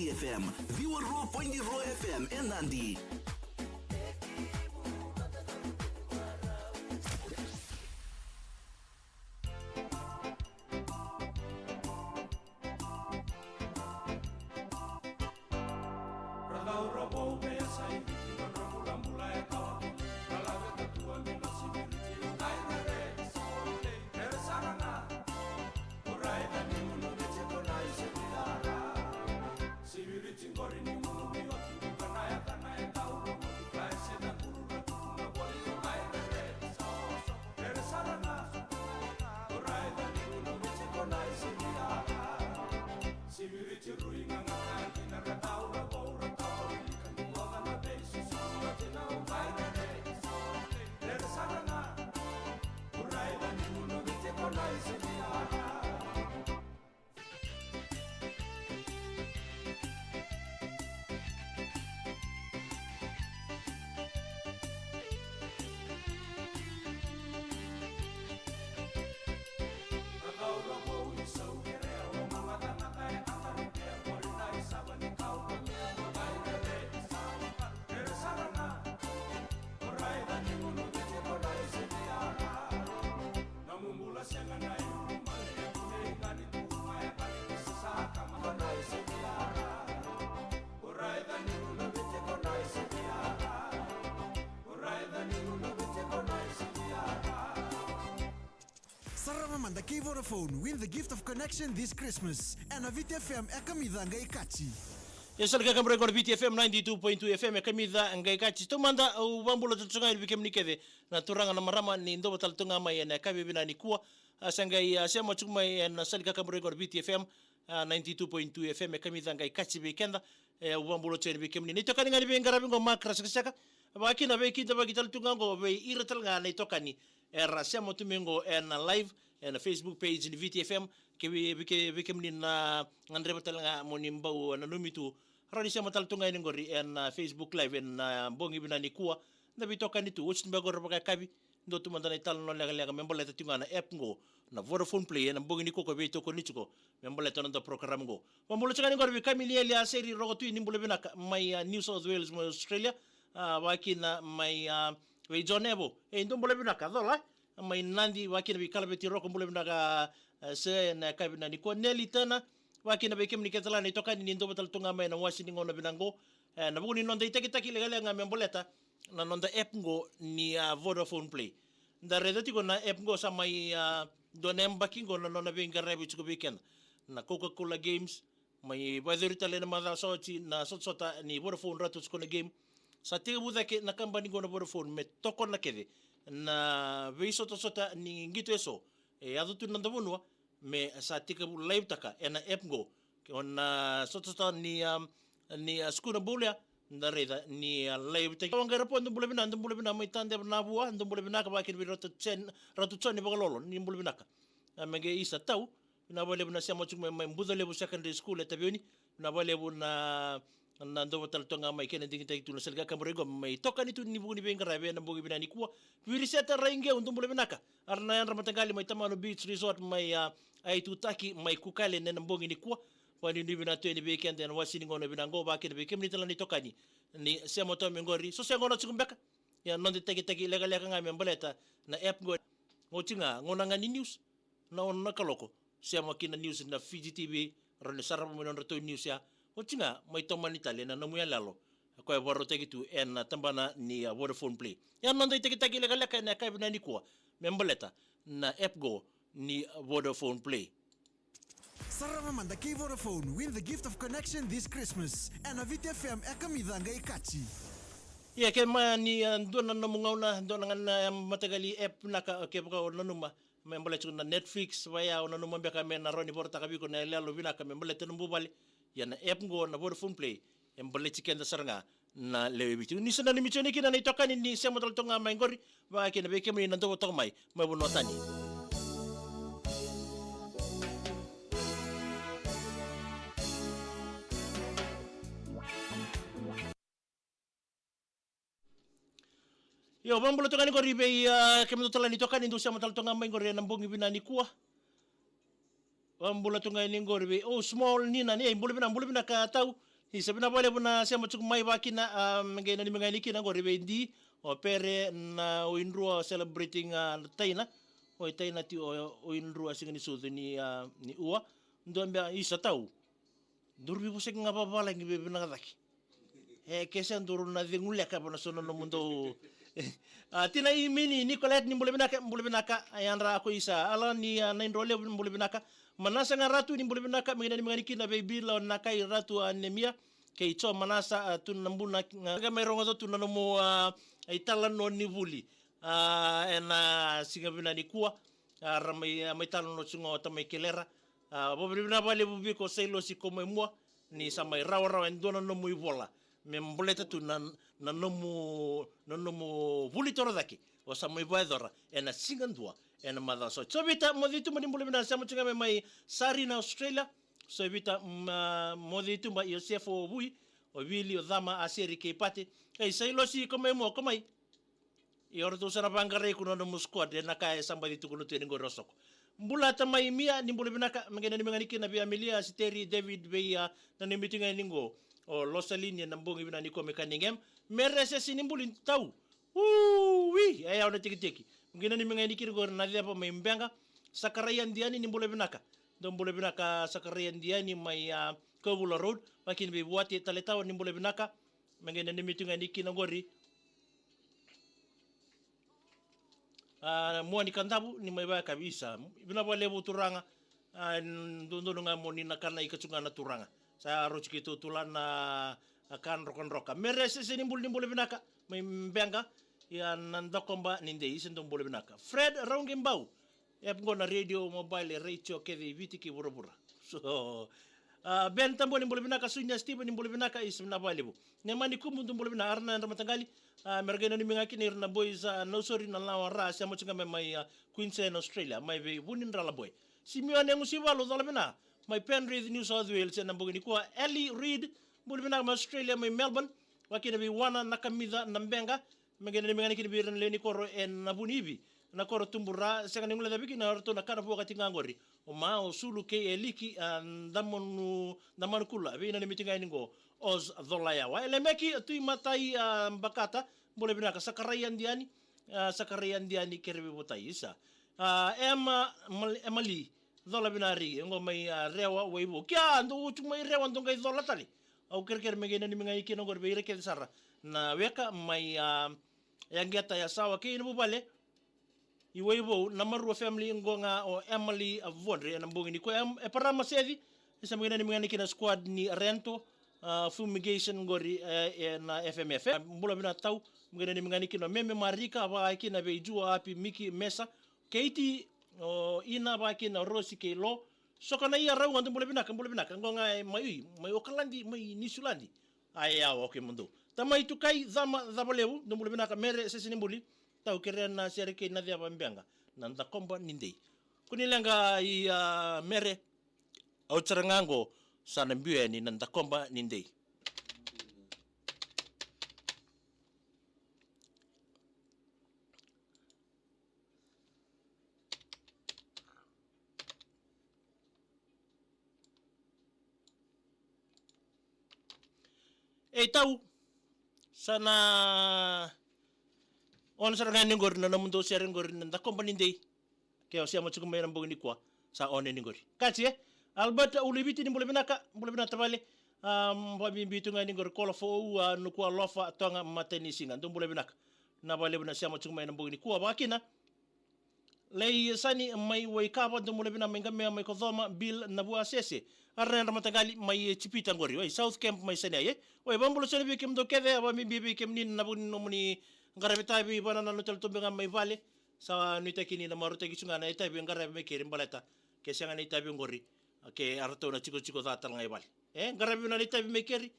City FM, V1.0 FM en Nandi. Sarava Mada Vodafone, win the gift of connection this Christmas. And a VTFM ekamida ngai kachi. Yesalika kamre kwa VTFM 92.2 FM ekamida ngai kachi. Tumanda ubambulo tutunga ilibike mnikeve na turanga na marama ni ndobo taltunga mai na kabibina ni kuwa asangai asema chukuma na salika kamre kwa VTFM 92.2 FM ekamida ngai kachi weekenda ubambulo tene bike mni. Nitokani ngani bengara bingo makra sakasaka. Bakina bekinda bakitaltunga ngo be iratalga na itokani. Rasema tumengo na live na Facebook page ni VTFM ke mni na ngandre talanga monimbau na numitu radisha mataltunga ni ngori na Facebook live na bongi bina ni kuwa na bitoka ni tu watch mbagor baka kabi ndo tumanda na italo no lega membola tatunga na app ngo na Vodafone Play na bongi ni koko beto ko nichiko membola tono program ngo mambola changa ni ngori bikamili ya seri rogotu ni mbule bina my New South Wales Australia wakina my we jonebo ndo mbole bina kadola mai nandi wakina bikala beti roko mbole bina ka se na kabina ni ko neli tana wakina bekem ni ketala ni toka ni ndo batal tunga mai na wasi ni ngona binango na buguni nonda itaki legale nga memboleta na nonda app ngo ni Vodafone Play nda redati ko na app ngo sa mai donemba kingo na nona benga rebi chiko weekend na Coca-Cola games mai badurita na madal sochi na sotsota ni Vodafone ratu chiko na game sa tiga buda ke na kambani ngona Vodafone me toko na kede na veiso sota ni ngito eso adutu nanda bunwa me sa tiga live taka na app ngo na sota ni skuna bulia na reda ni live taka wangara po ndo bulebina mai tande na bua ndo bulebina ka bakin bi ratu chen ni bagalolo ni bulebina ka mege isa tau na balebu na siamo chuma mai mbuda lebu secondary school etabioni na balebu na ndo batal tonga mai kena dingi tai tuna selga kamrego mai toka ni tu ni buguni benga rabe na bogi binani kuwa viriseta rainge undum bule binaka arna yan ramatangali mai tamano beach resort mai ai tutaki mai kukale na bogi ni kuwa wani ni bina tu ni weekend na wasini ngona binango ba kene bekem ni tala ni toka ni semo to mengori so sengo na chukumbeka ya nonde tegi lega ngame mbaleta na app ngo ngotinga ngona ngani news na onna kaloko semo kina news na Fiji TV rone Sarava mo nonreto news ya Ochinga mai tomani Italiana na muya lalo ko e borro tegitu en tambana ni Vodafone Play ya nonda tegi lega na kai binani kuwa memboleta na app go ni Vodafone Play. Sarava Mada Vodafone, win the gift of connection this Christmas. And a VTFM ekamida ngai kachi. Ya ke mani ndona na mungauna ndona na matagali app na ke baka numa memboleta na Netflix waya ona numa beka mena roni borta kabiko na lalo vinaka memboleta numbali ya na app ngo na Vodafone Play embole chikenda saranga na lewibitu ni sana ni michoni kina ni toka ni sema tonga mai ngori ba kina beke ni ndo to mai bunotani yo bambulo toka ni ngori be kemdo tala ni toka ni ndo sema tonga mai ngori na mbongi binani kuwa bambulo tonga ni ngori be small nina ni mbule bina ka tau Isa bina pale buna siamo chuk mai bakina mengena ni mengani kina go ribendi o pere na o inrua celebrating taina o taina ti o inrua singani sudu ni ni ua ndombia isa tau durbi busek ngapa bala ngi bebina daki kesen duru na dingulya ka bana sono no mundo tina i mini Nicolette ni mbule binaka ayandra ko isa ala ni na indrole mbule binaka manasa nga ratu ni mbule binaka mengena ni mengani kina baby la nakai ratu anemia ke ito manasa tu nambuna nga may rongo tu nanomo italan no ni vuli ena singa bina ni kuwa ramay talan no singo tamay kelera bobri bina bale bubi ko selo si ko mua ni samay raw endona no muy vola membuleta tu nanomo vuli torodaki o samay baedora ena singandua ena Mada so bita moditu madimbule bina sama chinga may sari na Australia so evita moditu ma Yosefo bui o vili o dama aseri ke pate kai sai losi komai mo komai i orto sana bangare kuno no squad na kai somebody to kuno teni gorosok mbula tamai mia ni mbule binaka mengena ni mengani kina bi Amelia Siteri David beya na ni meeting ai ningo o losaline na mbongi bina ni ko mekaningem merese sinimbuli tau wi ay awna tiki mengena ni mengani kiri gor na dia pa mai mbenga sakarayan diani ni mbule binaka don mbule binaka sakarayan diani mai Kobula Road makin be buati taletawa ni mbule binaka mengena ni meeting ai kina gori muani kandabu ni mai ba kabisa bina ba lebu turanga ndondo nga moni na kana ikachunga na turanga sa rochiki to tulana akan roka merese se nimbul binaka mai mbenga ya nandakomba ninde isendo mbule binaka Fred Raungimbau ya ngona radio mobile radio kedi vitiki burabura so ben tambo ni mbule binaka sunya Steve ni mbule binaka isna ba lebu nemani kumu mbule binaka arna ndamatangali mergena ni mingaki ni na boys no sorry na la ra sia mo chinga mai Queensland Australia mai be bunin rala boy simione ngusiba lo dala bina mai Penrith New South Wales na mbogini kwa Ellie Reid bul bina ma Australia mai Melbourne wakina bi wana nakamida na mbenga mengena ni mingani kini biren leni koro en na bunibi na koro tumbura sanga ni ngula dabiki na orto na kana buka tingangori o ma o sulu ke eliki damanu kula bi na ni mitinga ningo Oz Dholaya wa elemeki tu matai bakata boleh binaka sakarayan diani kerebe botai isa emali Dhola binari ngo mai rewa weibo kya ndo cuma rewa ndo ngai Dhola tali au kerker megena ni mengai kino gor beire ke sara na weka mai yang geta ya sawa ke ni bale i weibo namaru family ngonga o Emily Avondre na mbongi ni ko para masedi isa megena ni mengai kina squad ni rento fumigation gori na FMF mbula bina tau mgena ni mngani kino meme marika ba kina be jua api miki mesa keiti ina ba kina rosi ke lo sokana ia rau ngandu mbula bina ngonga mai okalandi mai nisulandi aya oke mundo tama itu kai zama zabalewu mbula bina mere sesini mbuli tau kerena serike na dia bambenga nanda komba nindei kunilenga i mere au charangango sana mbue ni nanda komba nindei tau sana on saranga ningor na mundo serengor nanda komba nindei ke o sia mo chukumera mbogini kwa sa one ningori kachi Albert ulibiti ni mbule bina tabale babi bitu ngani ngor kola fo no kwa lofa tonga mateni singa ndo mbule bina na bale bina sia machuma ina mbogini kwa bakina lei sani mai weka ba ndo mbule bina menga mai ko dhoma bill na bua sese arrenda matagali mai chipita ngori oi South Camp mai sene ye oi bambulo sene bi kem do kede ba mi bi kem ni na buni no muni ngarabita bi bana na tel to benga mai vale sa nuita kini na maruta gisunga na ita bi ngarabe me kirim baleta ke sanga ni ita bi ngori ke arto na chiko datal ngai bal ngarabi na lita bi mekeri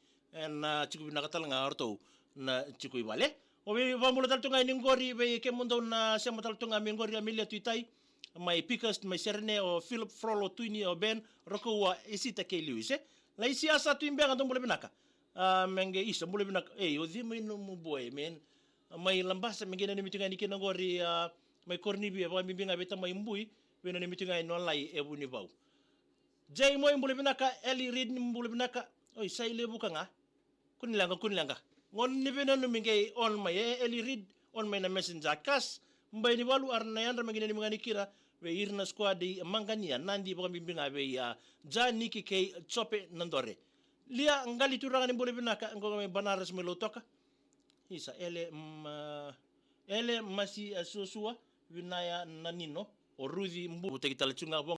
na chiko bi nakatal nga arto na chiko ibale o bi bamulo tal tunga ni ngori be ke mundo na sema tal tunga mi ngori Amelia tuitai mai pickers mai serne o Philip Frollo tuini o Ben roko wa isita ke liwise la isiasa tuimbe nga ndombole binaka menge isa mbole binaka o dhimo ino muboy men mai lambasa mengena ni mitinga ni kina ngori mai kornibi ba mbinga beta mai mbui bena ni mitinga no lai ebuni bau Jay Moy mbule binaka Ellie Reid mbule binaka oi sai le buka nga kunilanga ngon ni beno mingai on my eli read on my na messenger kas mbai ni walu arna yandra magina ni mangani kira we irna squad mangania nandi boka bimbinga we ya jani kike chope nandore lia ngali turanga ni bole binaka ngome banaras melotoka isa ele masi sosua winaya nanino o rudi mbu tekitala chunga